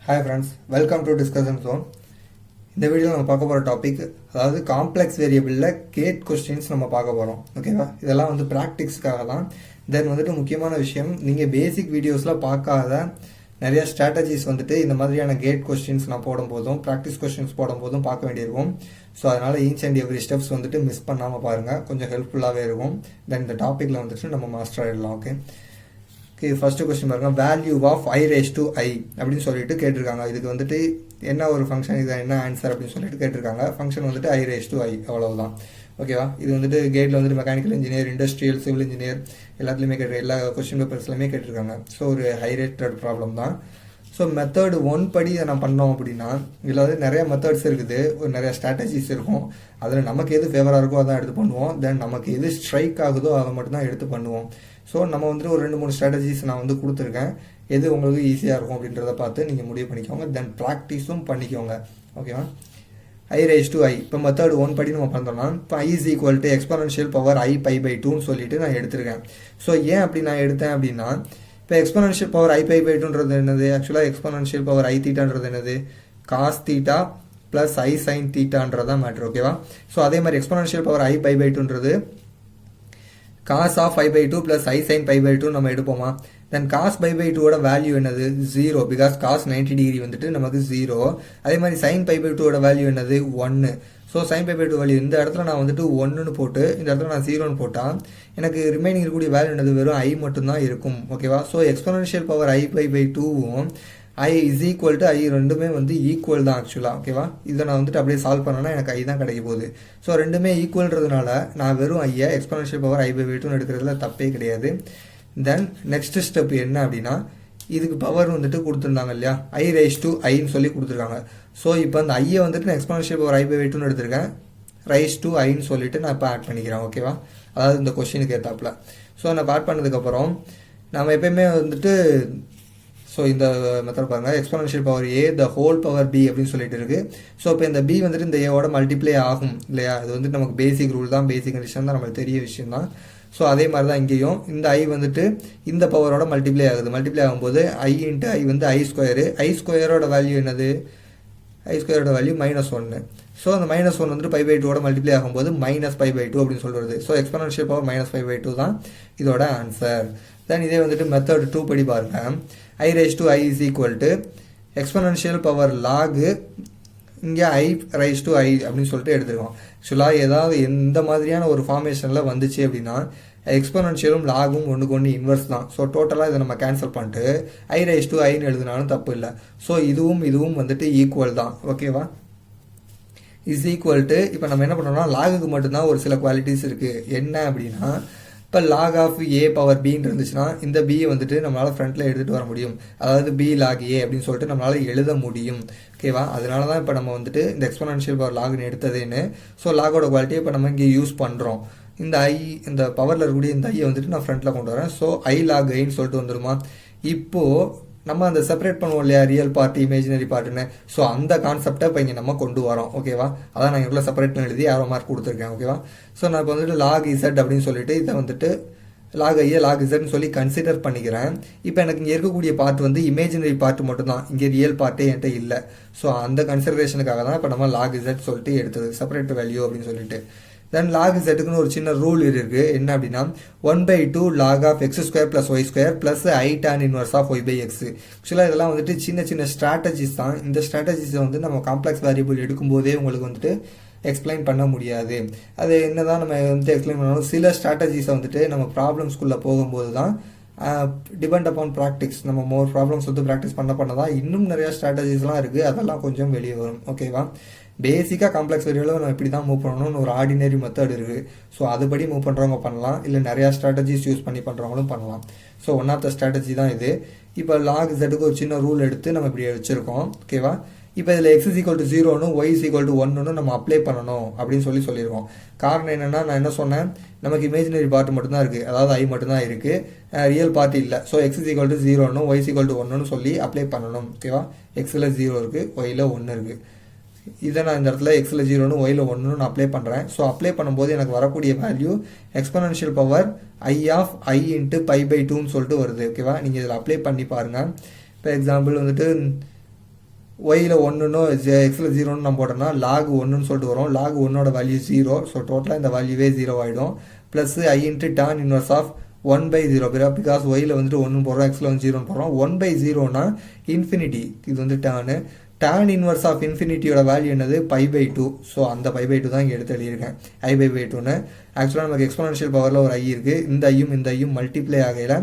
Hi friends, welcome to discussion zone. இந்த வீடியோவில் நம்ம பார்க்க போகிற டாபிக், அதாவது காம்ப்ளெக்ஸ் வேரியபிளில் கேட் கொஸ்டின்ஸ் நம்ம பார்க்க போகிறோம். ஓகேவா? இதெல்லாம் வந்து ப்ராக்டிக்ஸ்க்காக தான். தென் வந்துட்டு முக்கியமான விஷயம், நீங்கள் பேசிக் வீடியோஸில் பார்க்காத நிறைய ஸ்ட்ராட்டஜிஸ் வந்துட்டு இந்த மாதிரியான கேட் கொஸ்டின்ஸ் நான் போடும்போதும் ப்ராக்டிஸ் கொஸ்டின்ஸ் போடும்போதும் பார்க்க வேண்டியிருக்கும். ஸோ அதனால் ஈச் அண்ட் எவ்ரி ஸ்டெப்ஸ் வந்துட்டு மிஸ் பண்ணாமல் பாருங்கள், கொஞ்சம் ஹெல்ப்ஃபுல்லாகவே இருக்கும். தென் இந்த டாப்பிக்கில் வந்துட்டு நம்ம மாஸ்டர் ஆகிடலாம். ஓகே, ஃபர்ஸ்ட் கொஸ்டின் பாருங்க, value of i raised to i அப்படின்னு சொல்லிட்டு கேட்டிருக்காங்க. இதுக்கு வந்துட்டு என்ன ஒரு ஃபங்க்ஷன், இது என்ன ஆன்சர் அப்படின்னு சொல்லிட்டு கேட்டிருக்காங்க. ஃபங்க்ஷன் வந்துட்டு i raised to i, அவ்வளவுதான். ஓகேவா? இது வந்துட்டு கேட்டில் வந்துட்டு mechanical engineer, industrial, civil engineer எல்லாத்துலேயுமே எல்லா கொஸ்டின் பேப்பர்ஸ்லையுமே கேட்டிருக்காங்க. ஸோ ஒரு ஹை ரேட்டட் ப்ராப்ளம் தான். ஸோ மெத்தட் 1 படி இதை நான் பண்ணோம் அப்படின்னா, இதில் வந்து நிறைய மெத்தட்ஸ் இருக்குது, ஒரு நிறைய ஸ்ட்ராட்டஜிஸ் இருக்கும். அதில் நமக்கு எது ஃபேவராக இருக்கோ அதான் எடுத்து பண்ணுவோம். தென் நமக்கு எது ஸ்ட்ரைக் ஆகுதோ அதை மட்டும் தான் எடுத்து பண்ணுவோம். ஸோ நம்ம வந்துட்டு ஒரு 2-3 ஸ்ட்ராட்டஜிஸ் நான் வந்து கொடுத்துருக்கேன். எது உங்களுக்கு ஈஸியாக இருக்கும் அப்படின்றத பார்த்து நீங்கள் முடிவு பண்ணிக்கோங்க. தென் ப்ராக்டிஸும் பண்ணிக்கோங்க. ஓகேவா? i raised to i, இப்போ மெத்தட் 1 படி நம்ம பண்ணுறோம்னா, இப்போ i is equal to exponential power i pi by 2ன்னு சொல்லிட்டு நான் எடுத்திருக்கேன். ஸோ ஏன் அப்படி நான் எடுத்தேன் அப்படின்னா, இப்போ exponential power i pi by 2ன்றது என்னது? ஆக்சுவலாக எக்ஸ்போனன்ஷியல் பவர் i தீட்டான்றது என்னது? Cos theta plus i sine தீட்டான்றதான் மேட்ரு. ஓகேவா? ஸோ அதே மாதிரி exponential power i pi by 2ன்றது cos of pi by 2 plus i sin pi by 2 நம்ம எடுப்போமா? தென் cos pi by 2 ஓட வேல்யூ என்னது? 0, பிகாஸ் cos 90 டிகிரி வந்துட்டு நமக்கு 0. அதே மாதிரி sin pi by 2 ஓட வேல்யூ என்னது? 1. So sin pi by 2 value இந்த இடத்துல நான் வந்துட்டு 1ன்னு போட்டு இந்த இடத்துல நான் 0ன்னு போட்டால் எனக்கு ரிமைனிங் இருக்கக்கூடிய வேல்யூ என்னது? வெறும் i மட்டும்தான் இருக்கும். ஓகேவா? So exponential power i pi by 2வும் i is equal to i ரெண்டுமே வந்து ஈக்குவல் தான் ஆக்சுவலாக. ஓகேவா? இதை நான் வந்துட்டு அப்படியே சால்வ் பண்ணேன்னா எனக்கு i தான் கிடைக்க போகுது. ஸோ ரெண்டுமே ஈக்குவல்ன்றதுனால நான் வெறும் ஐயை எக்ஸ்போனன்ஷியல் பவர் i by 2ன்னு எடுக்கிறதுல தப்பே கிடையாது. தென் நெக்ஸ்ட் ஸ்டெப் என்ன அப்படின்னா, இதுக்கு பவர் வந்துட்டு கொடுத்துருந்தாங்க இல்லையா, i raised to iன்னு சொல்லி கொடுத்துருக்காங்க. ஸோ இப்போ அந்த ஐயை வந்துட்டு நான் எக்ஸ்போனன்ஷியல் பவர் i by 2ன்னு எடுத்திருக்கேன், raised to iன்னு சொல்லிட்டு நான் இப்போ ஆட் பண்ணிக்கிறேன். ஓகேவா? அதாவது இந்த கொஸ்டினுக்கு ஏற்றாப்புல. ஸோ நான் ஆட் பண்ணதுக்கப்புறம் நம்ம எப்பயுமே வந்துட்டு, ஸோ இந்த மெத்தட் பாருங்கள், exponential power a the whole power b அப்படின்னு சொல்லிட்டு இருக்கு. ஸோ இப்போ இந்த b வந்துட்டு இந்த ஏவோட மல்டிப்ளை ஆகும் இல்லையா? அது வந்துட்டு நமக்கு பேசிக் ரூல் தான், பேசிக் கண்டிஷன் தான், நம்மளுக்கு தெரிய விஷயம் தான். ஸோ அதே மாதிரி தான் இங்கேயும் இந்த i வந்துட்டு இந்த பவரோட மல்டிப்ளை ஆகுது. மல்டிப்ளை ஆகும்போது i இன்ட்டு i வந்து i ஸ்கொயரு. i ஸ்கொயரோட வேல்யூ என்னது? i ஸ்கொயரோட வேல்யூ -1. ஸோ அந்த -1 வந்துட்டு pi by 2 ஓட மல்டிப்ளை ஆகும்போது -pi by 2 அப்படின்னு சொல்கிறது. So exponential power -pi by 2 தான் இதோட ஆன்சர். தென் இதே வந்துட்டு மெத்தட் 2 படி பாருங்க, i raised to i is equal to exponential power log இங்கே i raised to i அப்படின்னு சொல்லிட்டு எடுத்துருக்கோம். ஆக்சுவலாக ஏதாவது எந்த மாதிரியான ஒரு ஃபார்மேஷனில் வந்துச்சு அப்படின்னா எக்ஸ்போனன்ஷியலும் லாகும் ஒன்றுக்கு ஒன்று இன்வெர்ஸ் தான். ஸோ டோட்டலாக இதை நம்ம கேன்சல் பண்ணிட்டு i raised to iன்னு எழுதினாலும் தப்பு இல்லை. ஸோ இதுவும் வந்துட்டு ஈக்குவல் தான். ஓகேவா? இஸ் ஈக்குவல் டு, இப்போ நம்ம என்ன பண்ணோம்னா லாகுக்கு மட்டும்தான் ஒரு சில குவாலிட்டிஸ் இருக்குது. என்ன அப்படின்னா, இப்போ லாக் ஆஃப் a பவர் பின்னு இருந்துச்சுன்னா இந்த b வந்துட்டு நம்மளால் ஃப்ரண்ட்டில் எடுத்துகிட்டு வர முடியும். அதாவது b லாக் a அப்படின்னு சொல்லிட்டு நம்மளால் எழுத முடியும். ஓகேவா? அதனால தான் இப்போ நம்ம வந்துட்டு இந்த எக்ஸ்போனன்ஷியல் பவர் லாக்னு எடுத்ததுன்னு. ஸோ லாகோட குவாலிட்டியை இப்போ நம்ம இங்கே யூஸ் பண்ணுறோம். இந்த இந்த பவரில் இருக்கக்கூடிய இந்த ஐயை வந்துட்டு நான் ஃப்ரண்ட்டில் கொண்டு வரேன். ஸோ i லாக் ஐன்னு சொல்லிட்டு வந்துடுமா? இப்போது நம்ம அந்த செப்பரேட் பண்ணுவோம் இல்லையா, ரியல் பார்ட் இமேஜினரி பார்ட்டுன்னு. ஸோ அந்த கான்செப்டை இப்போ இங்கே நம்ம கொண்டு வரோம். ஓகேவா? அதான் நான் இவ்வளோ செப்பரேட் பண்ணி எழுதி ஆரோ மார்க் கொடுத்துருக்கேன். ஓகேவா? ஸோ நான் இப்போ வந்துட்டு லாக் இசட் அப்படின்னு சொல்லிட்டு இதை வந்துட்டு லாக் ஐயை லாக் இசட்னு சொல்லி கன்சிடர் பண்ணிக்கிறேன். இப்போ எனக்கு இங்கே இருக்கக்கூடிய பார்ட் வந்து இமேஜினரி பார்ட் மட்டும்தான், இங்கே ரியல் பார்ட்டே என்கிட்ட இல்லை. ஸோ அந்த கன்சிடரேஷனுக்காக தான் இப்போ நம்ம லாக் இசட் சொல்லிட்டு எடுத்தது, செப்பரேட் வேல்யூ அப்படின்னு சொல்லிட்டு. தென் லாக் இசட்டுக்குன்னு ஒரு சின்ன ரூல் இருக்குது. என்ன அப்படின்னா, 1/2 log of x square plus y square plus i tan inverse of y by x. ஆக்சுவலாக இதெல்லாம் வந்துட்டு சின்ன சின்ன ஸ்ட்ராட்டஜிஸ் தான். இந்த ஸ்ட்ராட்டஜிஸை வந்து நம்ம காம்ப்ளெக்ஸ் வேரியபிள் எடுக்கும்போதே உங்களுக்கு வந்துட்டு எக்ஸ்பிளைன் பண்ண முடியாது. அது என்ன தான் நம்ம வந்துட்டு எக்ஸ்பிளைன் பண்ணாலும் சில ஸ்ட்ராட்டஜிஸை வந்துட்டு நம்ம ப்ராப்ளம்ஸ்குள்ளே போகும்போது தான் டிபெண்ட் அப்பான் ப்ராக்டிக்ஸ், நம்ம மோர் ப்ராப்ளம்ஸ் வந்து ப்ராக்டிஸ் பண்ண தான் இன்னும் நிறையா ஸ்ட்ராட்டஜிஸ்லாம் இருக்குது, அதெல்லாம் கொஞ்சம் வெளியே வரும். ஓகேவா? பேசிக்காக காம்ப்ளெக்ஸ் வேரியபிளில் நம்ம இப்படி தான் மூவ் பண்ணணும்னு ஒரு ஆர்டினரி மெத்தட் இருக்குது. ஸோ அதுபடி மூவ் பண்ணுறவங்க பண்ணலாம், இல்லை நிறையா ஸ்ட்ராட்டஜிஸ் யூஸ் பண்ணி பண்ணுறவங்களும் பண்ணலாம். So one of the strategy தான் இது. இப்போ லாக் இசட்டுக்கு ஒரு சின்ன ரூல் எடுத்து நம்ம இப்படி வச்சுருக்கோம். ஓகேவா? இப்போ இதில் x is equal to 0ன்னு y is equal to 1ன்னு நம்ம அப்ளை பண்ணணும் அப்படின்னு சொல்லியிருக்கோம். காரணம் என்னென்னா, நான் என்ன சொன்னேன், நமக்கு இமேஜினரி பார்ட் மட்டும்தான் இருக்குது, அதாவது i மட்டும்தான் இருக்குது, ரியல் பார்ட் இல்லை. So x is equal to 0ன்னு y is equal to 1ன்னு சொல்லி அப்ளை பண்ணணும். ஓகேவா? xல் 0 இருக்குது, yல் 1 இருக்குது. இதை நான் இந்த இடத்துல xல் 0ன்னு yல் 1ன்னு நான் அப்ளை பண்ணுறேன். ஸோ அப்ளை பண்ணும்போது எனக்கு வரக்கூடிய value exponential power i of i into pi by 2ன்னு சொல்லிட்டு வருது. ஓகேவா? நீங்கள் இதில் அப்ளை பண்ணி பாருங்கள். இப்போ எக்ஸாம்பிள் வந்துட்டு ஒயில் ஒன்றுன்னு எக்ஸில் ஜீரோன்னு நம்ம போட்டோம்னா லாக் ஒன்றுன்னு சொல்லிட்டு வரும். லாக் ஒன்னோட வேல்யூ 0. ஸோ டோட்டலாக இந்த வேல்யூவே 0 ஆகிடும். Plus i into tan inverse of 1/0 because ஒயில் வந்துட்டு 1 போடுறோம், எக்ஸில் வந்து 0 போடுறோம். 1/0னா இன்ஃபினிட்டி, இது வந்து டானு. tan இன்வர்ஸ் ஆஃப் இன்ஃபினிட்டியோட வேல்யூ என்னது π/2. ஸோ அந்த π/2 தான் இங்கே எடுத்து எழுதியிருக்கேன், i/2ன்னு. ஆக்சுவலாக நமக்கு எக்ஸ்போனன்ஷியல் பவரில் ஒரு ஐ இருக்குது. இந்த ஐயும் மல்டிப்ளை ஆகையில்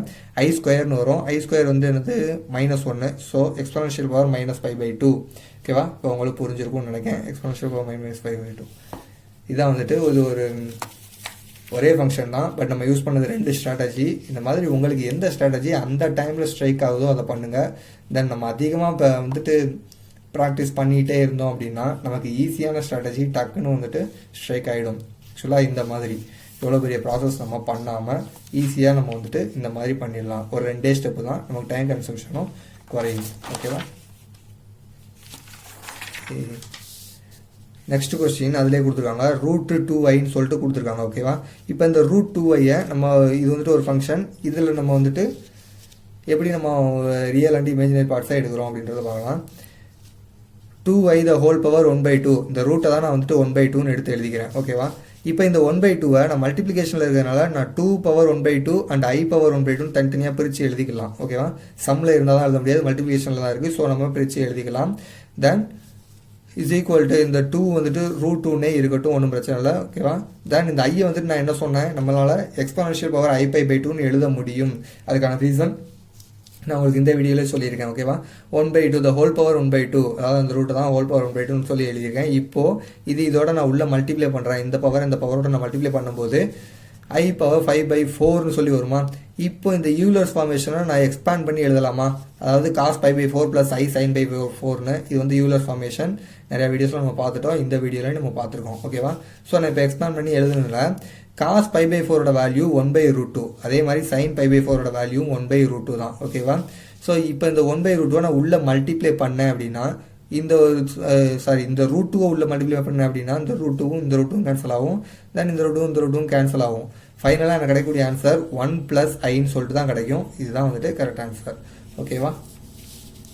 i² வரும். i² வந்து என்னது -1. So exponential power -π/2. ஓகேவா? இப்போ உங்களுக்கு புரிஞ்சிருக்கும்னு நினைக்கிறேன். எக்ஸ்போனன்ஷியல் பவர் -π/2 இதான் வந்துட்டு ஒரு ஒரே ஃபங்க்ஷன் தான். பட் நம்ம யூஸ் பண்ணது 2 ஸ்ட்ராட்டஜி. இந்த மாதிரி உங்களுக்கு எந்த ஸ்ட்ராட்டஜி அந்த டைமில் ஸ்ட்ரைக் ஆகுதோ அதை பண்ணுங்கள். தென் நம்ம அதிகமாக இப்போ வந்துட்டு ப்ராக்டிஸ் பண்ணிகிட்டே இருந்தோம் அப்படின்னா நமக்கு ஈஸியான ஸ்ட்ராட்டஜி டக்குன்னு வந்துட்டு ஸ்ட்ரைக் ஆகிடும். ஆக்சுவலாக இந்த மாதிரி எவ்வளோ பெரிய ப்ராசஸ் நம்ம பண்ணாமல் ஈஸியாக நம்ம வந்துட்டு இந்த மாதிரி பண்ணிடலாம். ஒரு 2 ஸ்டெப்பு தான், நமக்கு டைம் கன்சம்ஷனும் குறையும். ஓகேவா? நெக்ஸ்ட் கொஸ்டின் அதிலே கொடுத்துருக்காங்க √2y சொல்லிட்டு கொடுத்துருக்காங்க. ஓகேவா? இப்போ இந்த √2y நம்ம இது வந்துட்டு ஒரு ஃபங்க்ஷன். இதில் நம்ம வந்துட்டு எப்படி நம்ம ரியல் அண்ட் இமேஜினரி பார்ட்ஸாக எடுக்கிறோம் அப்படின்றத பார்க்கலாம். 2y the whole power 1/2. இந்த ரூட்டை தான் நான் வந்துட்டு 1/2ன்னு எடுத்து எழுதிக்கிறேன். ஓகேவா? இப்போ இந்த 1/2வை நான் மல்டிப்ளிகேஷனில் இருக்கிறதுனால நான் 2^1/2 அண்ட் i^1/2 தனித்தனியாக பிரித்து எழுதிக்கலாம். ஓகேவா? சம்மில் இருந்தால் தான் எழுத முடியாது, மல்டிப்ளிகேஷனில் தான் இருக்குது. ஸோ நம்ம பிரித்து எழுதிக்கலாம். தென் இஸ் ஈக்குவல் டு இந்த 2 வந்துட்டு √2னே இருக்கட்டும், ஒன்றும் பிரச்சனை இல்லை. ஓகேவா? தென் இந்த ஐயை வந்துட்டு நான் என்ன சொன்னேன், நம்மளால் எக்ஸ்போனன்ஷியல் பவர் i/2ன்னு எழுத முடியும். அதுக்கான ரீசன் நான் உங்களுக்கு இந்த வீடியோவில் சொல்லியிருக்கேன். ஓகேவா? 1/2 the whole power 1/2, அதாவது அந்த ரூட்டை தான் whole power 1/2ன்னு சொல்லி எழுதியிருக்கேன். இப்போது இதோட நான் உள்ள மல்டிப்ளை பண்ணுறேன். இந்த பவரோட நான் மல்டிப்ளை பண்ணும்போது i^5/4ன்னு சொல்லி வருமா? இப்போ இந்த யூலர்ஸ் ஃபார்மேஷனை நான் எக்ஸ்பேண்ட் பண்ணி எழுதலாமா? அதாவது cos π/4 + i sin π/4ன்னு. இது வந்து யூலர் ஃபார்மேஷன். நிறைய வீடியோஸில் நம்ம பார்த்துட்டோம், இந்த வீடியோவில் நம்ம பார்த்துருக்கோம். ஓகேவா? ஸோ நான் இப்போ எக்ஸ்பேண்ட் பண்ணி எழுதுனதுல cos π/4ஓட வேல்யூ 1/√2, அதே மாதிரி sin π/4ஓட வேல்யூ 1/√2 தான். ஓகேவா? ஸோ இப்போ இந்த 1/√2 நான் உள்ள மல்டிப்ளை பண்ணேன் அப்படின்னா இந்த √2 உள்ள மல்டிப்ளை பண்ணேன் அப்படின்னா இந்த √2வும் இந்த √2வும் கேன்சல் ஆகும். தென் இந்த √2வும் கேன்சல் ஆகும். ஃபைனலாக எனக்கு கிடைக்கக்கூடிய ஆன்சர் 1 + iன்னு சொல்லிட்டு தான் கிடைக்கும். இதுதான் வந்துட்டு கரெக்ட் ஆன்சர். ஓகேவா?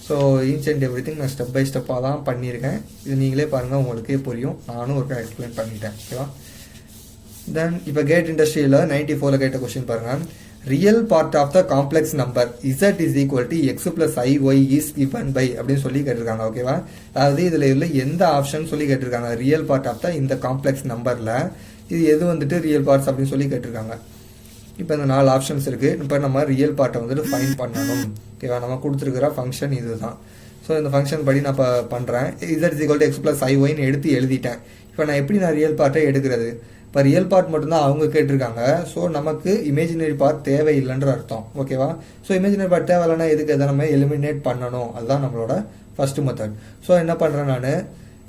So each and every thing நான் ஸ்டெப் பை ஸ்டெப்பாக தான் பண்ணியிருக்கேன். இது நீங்களே பாருங்கள், உங்களுக்கே புரியும். நானும் ஒரு எக்ஸ்பிளைன் பண்ணிட்டேன். ஓகேவா? தென் இப்போ கேட் இண்டஸ்ட்ரியில் 94ல் கேட்ட கொஸ்டின் பாருங்கள். Real part of the complex number z is equal to x + iy is given by அப்படின்னு சொல்லி கேட்டிருக்காங்க. ஓகேவா? அதாவது இதில் உள்ள எந்த ஆப்ஷன் சொல்லி கேட்டிருக்காங்க. ரியல் பார்ட் ஆஃப் த இந்த காம்ப்ளெக்ஸ் நம்பரில் இது எது வந்துட்டு ரியல் பார்ட்ஸ் அப்படின்னு சொல்லி கேட்டிருக்காங்க. இப்போ இந்த 4 ஆப்ஷன்ஸ் இருக்குது. இப்போ நம்ம ரியல் பார்ட்டை வந்துட்டு ஃபைண்ட் பண்ணணும். ஓகேவா? நம்ம கொடுத்துருக்கிற ஃபங்க்ஷன் இது தான். ஸோ இந்த ஃபங்க்ஷன் படி நான் இப்போ பண்ணுறேன். z is equal to x + iy எடுத்து எழுதிட்டேன். இப்போ நான் எப்படி ரியல் பார்ட்டை எடுக்கிறது? இப்போ ரியல் பார்ட் மட்டும்தான் அவங்க கேட்டிருக்காங்க. ஸோ நமக்கு இமேஜினரி பார்ட் தேவையில்லைன்ற அர்த்தம். ஓகேவா? ஸோ இமேஜினரி பார்ட் தேவையில்லைன்னா எதுக்கு எதை நம்ம எலிமினேட் பண்ணணும். அதுதான் நம்மளோட ஃபஸ்ட்டு மெத்தட். ஸோ என்ன பண்ணுறேன் நான்,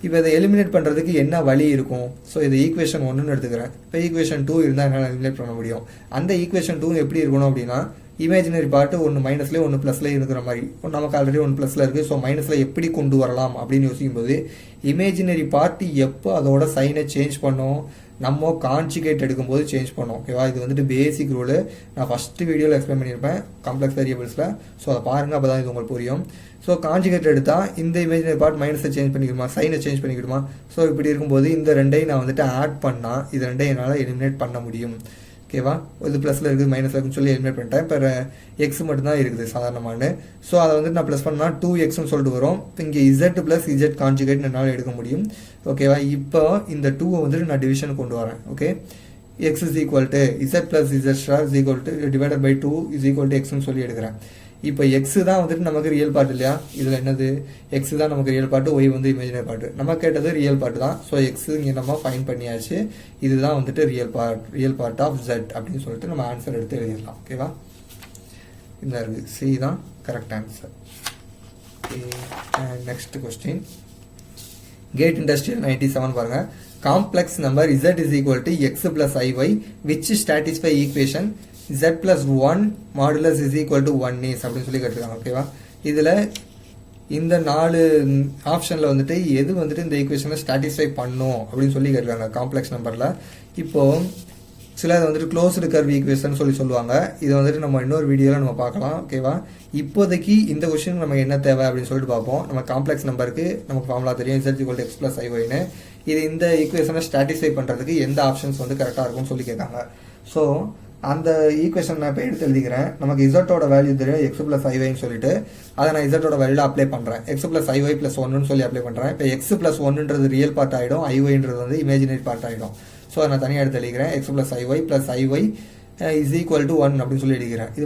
இப்போ இதை எலிமினேட் பண்ணுறதுக்கு என்ன வழி இருக்கும்? ஸோ இதை ஈக்குவேஷன் 1ன்னு எடுத்துக்கிறேன். இப்போ ஈக்குவேஷன் 2 இருந்தால் என்னால் எலிமினேட் பண்ண முடியும். அந்த ஈக்குவேஷன் 2 எப்படி இருக்கணும் அப்படின்னா இமேஜினரி பார்ட்டு ஒன்று மைனஸ்லேயே ஒன்று ப்ளஸ்லேயே இருக்கிற மாதிரி. நமக்கு ஆல்ரெடி 1 ப்ளஸில் இருக்குது. ஸோ மைனஸில் எப்படி கொண்டு வரலாம் அப்படின்னு யோசிக்கும்போது இமேஜினரி பார்ட்டி எப்போ அதோட சைனை சேஞ்ச் பண்ணோம், நம்ம கான்ஜுகேட் எடுக்கும்போது சேஞ்ச் பண்ணோம். ஓகேவா? இது வந்துட்டு பேசிக் ரூலு. நான் ஃபஸ்ட்டு வீடியோவில் எக்ஸ்பிளைன் பண்ணியிருப்பேன் காம்ப்ளெக்ஸ் வேரியபிள்ஸில். ஸோ அதை பாருங்கள், அப்போ தான் இது உங்களுக்கு புரியும். ஸோ கான்ஜுகேட் எடுத்தால் இந்த இமேஜினரி பார்ட் மைனஸை சேஞ்ச் பண்ணிக்கிடுமா, சைனை சேஞ்ச் பண்ணிக்கிடுமா? ஸோ இப்படி இருக்கும்போது இந்த ரெண்டையும் நான் வந்துட்டு ஆட் பண்ணால் இது ரெண்டையும் என்னால் எலிமினேட் பண்ண முடியும். ஓகேவா? இது ப்ளஸில் இருக்குது மைனஸில் இருக்குன்னு சொல்லி எலிமினேட் பண்ணிட்டேன். இப்போ எக்ஸ் மட்டும்தான் இருக்குது சாதாரணமான. ஸோ அதை வந்துட்டு நான் ப்ளஸ் பண்ணால் 2xன்னு சொல்லிட்டு வரும். இப்போ இங்கே z + z கான்ஜுகேட் என்னால் எடுக்க முடியும். ஓகேவா? இப்போ இந்த 2வை வந்துட்டு நான் டிவிஷன் கொண்டு வரேன். Okay, x is equal to z + z star is equal to divided by 2 is equal to xன்னு சொல்லி எடுக்கிறேன். இப்போ எக்ஸ் தான் வந்துட்டு நமக்கு ரியல் பார்ட் இல்லையா? இதில் என்னது, எக்ஸ் தான் நமக்கு ரியல் பார்ட்டு, ஒய் வந்து இமேஜினரி பார்ட்டு. நம்ம கேட்டது ரியல் பார்ட்டு தான். ஸோ எக்ஸ் இங்கே நம்ம ஃபைன் பண்ணியாச்சு. இதுதான் வந்துட்டு ரியல் பார்ட் ஆஃப் ஜெட் அப்படின்னு சொல்லிட்டு நம்ம ஆன்சர் எடுத்து எழுதிடலாம். ஓகேவா? இந்த இருக்குது சி தான் correct answer. Okay, next question GATE industrial 97 பாருங்க. Complex number z is equal to x + iy which satisfy equation z + 1 modulus is equal to 1 is அப்படின்னு சொல்லி கேட்டிருக்காங்க. ஓகேவா? இதில் இந்த 4 ஆப்ஷனில் வந்துட்டு எது வந்துட்டு இந்த ஈக்குவேஷனை சாட்டிஸ்ஃபை பண்ணும் அப்படின்னு சொல்லி கேட்டிருக்காங்க காம்ப்ளெக்ஸ் நம்பரில். இப்போது ஆக்சுவலாக இது வந்துட்டு க்ளோஸ்டு கர்வ் ஈக்குவேஷன் சொல்லுவாங்க. இதை வந்துட்டு நம்ம இன்னொரு வீடியோவில் நம்ம பார்க்கலாம். ஓகேவா, இப்போதைக்கு இந்த கொஸ்டின் நமக்கு என்ன தேவை அப்படின்னு சொல்லிட்டு பார்ப்போம். நம்ம காம்ப்ளெக்ஸ் நம்பருக்கு நமக்கு ஃபார்முலா தெரியும், z = x + iy. இது இந்த ஈக்குவேஷனை ஸ்டாட்டிஸ்ஃபை பண்ணுறதுக்கு எந்த ஆப்ஷன்ஸ் வந்து கரெக்டாக இருக்கும்னு சொல்லி கேட்காங்க. ஸோ அந்த ஈக்குவேஷன் நான் இப்போ எடுத்து எழுதிக்கிறேன். நமக்கு இசட்டோட வேல்யூ தெரியும் x + iy சொல்லிட்டு, அதை நான் இசட்டோட வேல்யூ அப்ளை பண்ணுறேன். x + iy + 1 சொல்லி அப்ளை பண்ணுறேன். இப்போ x + 1ன்றது ரியல் பார்ட் ஆகிடும், iy வந்து இமேஜினரி பார்ட் ஆகிடும். ஸோ நான் தனியாக எடுத்து எழுதிக்கிறேன். x + iy + iy = 1 அப்படின்னு சொல்லி எழுதிக்கிறேன். இது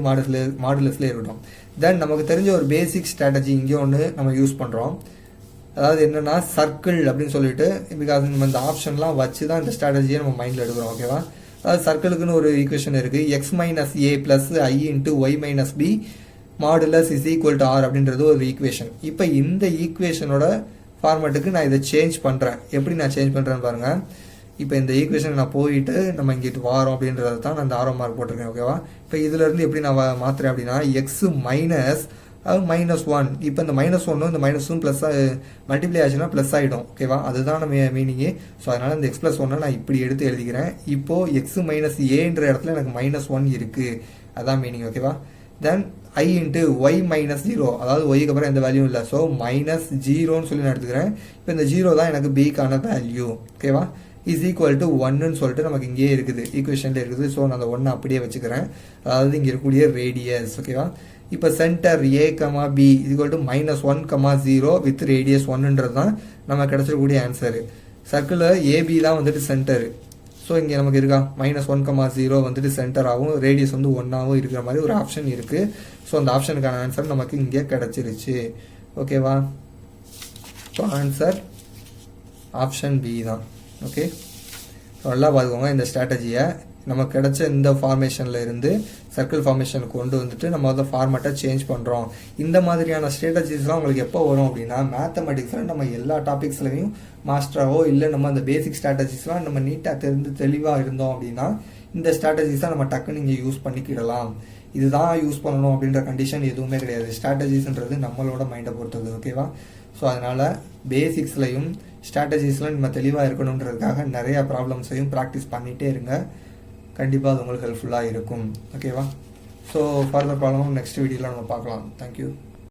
மாடுலஸ்லேயே இருக்கட்டும். தென் நமக்கு தெரிஞ்ச ஒரு பேசிக் ஸ்ட்ராட்டஜி இங்கே ஒன்று நம்ம யூஸ் பண்ணுறோம். அதாவது என்னென்னா சர்க்கிள் அப்படின்னு சொல்லிட்டு, பிகாஸ் நம்ம இந்த ஆப்ஷன்லாம் வச்சு தான் இந்த ஸ்ட்ராட்டஜியை நம்ம மைண்டில் எடுக்கிறோம். ஓகேவா, அதாவது சர்க்கிளுக்குன்னு ஒரு ஈக்குவேஷன் இருக்குது. x - a + i × y - b modulus = r அப்படின்றது ஒரு ஈக்குவேஷன். இப்போ இந்த ஈக்குவேஷனோட ஃபார்மேட்டுக்கு நான் இதை சேஞ்ச் பண்ணுறேன். எப்படி நான் சேஞ்ச் பண்ணுறேன்னு பாருங்கள். இப்போ இந்த ஈக்குவேஷன் நான் போயிட்டு நம்ம இங்கிட்டு வாரோம் அப்படின்றத தான் நான் இந்த ஆரோ மார்க் போட்டிருக்கேன். ஓகேவா, இப்போ இதுலேருந்து எப்படி நான் மாற்றுறேன் அப்படின்னா x -1. இப்போ இந்த -1 இந்த -1 ப்ளஸ் மல்டிப்ளை ஆச்சுன்னா ப்ளஸ் ஆகிடும். ஓகேவா, அதுதான் நம்ம மீனிங்கு. ஸோ அதனால் இந்த x + 1 நான் இப்படி எடுத்து எழுதிக்கிறேன். இப்போது x - aன்ற இடத்துல எனக்கு -1 இருக்குது, அதான் மீனிங். ஓகேவா, தென் i × y - 0, அதாவது ஒய்க்கு அப்புறம் எந்த வேல்யூ இல்லை. ஸோ -0ன்னு சொல்லி நான் எடுத்துக்கிறேன். இப்போ இந்த 0 தான் எனக்கு பிக்கான வேல்யூ. ஓகேவா, = 1ன்னு சொல்லிட்டு நமக்கு இங்கேயே இருக்குது, ஈக்குவேஷன்ல இருக்குது. ஸோ நான் அந்த 1 அப்படியே வச்சுக்கிறேன். அதாவது இங்கே இருக்கக்கூடிய ரேடியஸ். ஓகேவா, இப்போ centre a, b = -1, 0 with radius 1ன்றது தான் நம்ம கிடச்சிருக்கக்கூடிய ஆன்சரு. சர்க்கிளில் AB தான் வந்துட்டு சென்டரு. ஸோ இங்கே நமக்கு இருக்கா -1, 0 வந்துட்டு சென்டராகவும் ரேடியஸ் வந்து 1ஆகவும் இருக்கிற மாதிரி ஒரு ஆப்ஷன் இருக்குது. ஸோ அந்த ஆப்ஷனுக்கான ஆன்சர் நமக்கு இங்கே கிடச்சிருச்சு. ஓகேவா, ஸோ ஆன்சர் ஆப்ஷன் பி தான். ஓகே, நல்லா பார்த்துக்கோங்க. இந்த ஸ்ட்ராட்டஜியை நமக்கு கிடைச்ச இந்த ஃபார்மேஷனில் இருந்து சர்க்கிள் ஃபார்மேஷனுக்கு கொண்டு வந்துட்டு நம்ம வந்து ஃபார்மேட்டை சேஞ்ச் பண்ணுறோம். இந்த மாதிரியான ஸ்ட்ராட்டஜிஸ்லாம் உங்களுக்கு எப்போ வரும் அப்படின்னா, மேத்தமெட்டிக்ஸில் நம்ம எல்லா டாபிக்ஸ்லையும் மாஸ்டராகவோ இல்லை நம்ம அந்த பேசிக் ஸ்ட்ராட்டஜிஸ்லாம் நம்ம நீட்டாக தெளிவாக இருந்தோம் அப்படின்னா இந்த ஸ்ட்ராட்டஜிஸாக நம்ம டக்குன்னு இங்கே யூஸ் பண்ணிக்கிடலாம். இதுதான் யூஸ் பண்ணணும் அப்படின்ற கண்டிஷன் எதுவுமே கிடையாது. ஸ்ட்ராட்டஜிஸ்ன்றது நம்மளோட மைண்டை பொறுத்தது. ஓகேவா, ஸோ அதனால் பேசிக்ஸ்லையும் ஸ்ட்ராட்டஜிஸ்லாம் நம்ம தெளிவாக இருக்கணுன்றதுக்காக நிறையா ப்ராப்ளம்ஸையும் ப்ராக்டிஸ் பண்ணிகிட்டே இருங்க. கண்டிப்பாக அது உங்களுக்கு ஹெல்ப்ஃபுல்லாக இருக்கும். ஓகேவா, ஸோ ஃபர்தர் ப்ராப்ளமும் நெக்ஸ்ட் வீடியோவில் நம்ம பார்க்கலாம். தேங்க்யூ.